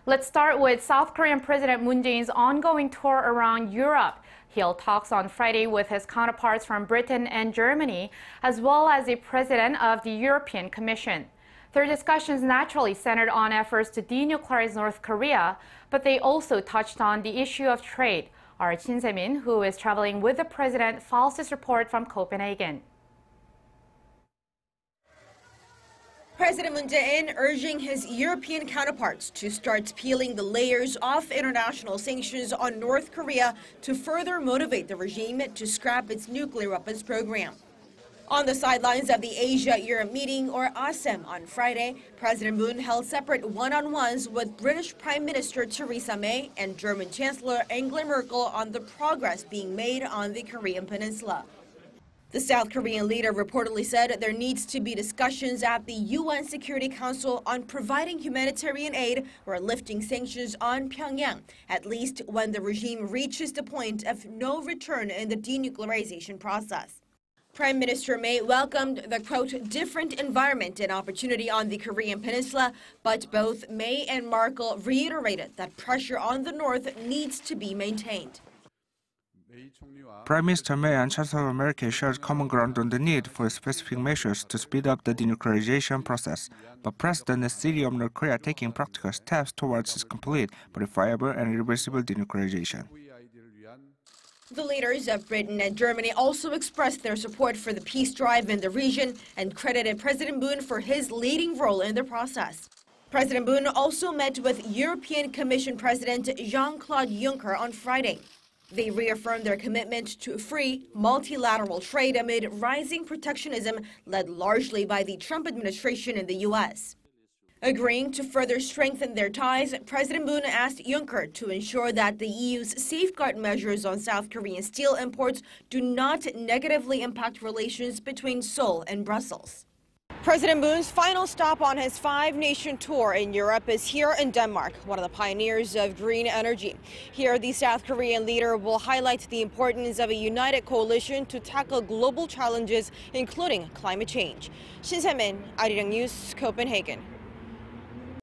Let's start with South Korean President Moon Jae-in's ongoing tour around Europe. He held talks on Friday with his counterparts from Britain and Germany, as well as the president of the European Commission. Their discussions naturally centered on efforts to denuclearize North Korea, but they also touched on the issue of trade. Our Shin Se-min, who is traveling with the president, follows this report from Copenhagen. President Moon Jae-in urging his European counterparts to start peeling the layers of international sanctions on North Korea to further motivate the regime to scrap its nuclear weapons program. On the sidelines of the Asia-Europe meeting, or ASEM, on Friday, President Moon held separate one-on-ones with British Prime Minister Theresa May and German Chancellor Angela Merkel on the progress being made on the Korean Peninsula. The South Korean leader reportedly said there needs to be discussions at the UN Security Council on providing humanitarian aid or lifting sanctions on Pyongyang, at least when the regime reaches the point of no return in the denuclearization process. Prime Minister May welcomed the, quote, different environment and opportunity on the Korean Peninsula, but both May and Merkel reiterated that pressure on the North needs to be maintained. Prime Minister May and Chancellor Merkel shared common ground on the need for specific measures to speed up the denuclearization process, but pressed the necessity of North Korea taking practical steps towards its complete, verifiable, and irreversible denuclearization. The leaders of Britain and Germany also expressed their support for the peace drive in the region and credited President Moon for his leading role in the process. President Moon also met with European Commission President Jean-Claude Juncker on Friday. They reaffirmed their commitment to free, multilateral trade amid rising protectionism led largely by the Trump administration in the U.S. Agreeing to further strengthen their ties, President Moon asked Juncker to ensure that the EU's safeguard measures on South Korean steel imports do not negatively impact relations between Seoul and Brussels. President Moon's final stop on his five-nation tour in Europe is here in Denmark, one of the pioneers of green energy. Here, the South Korean leader will highlight the importance of a united coalition to tackle global challenges, including climate change. Shin Se-min, Arirang News, Copenhagen.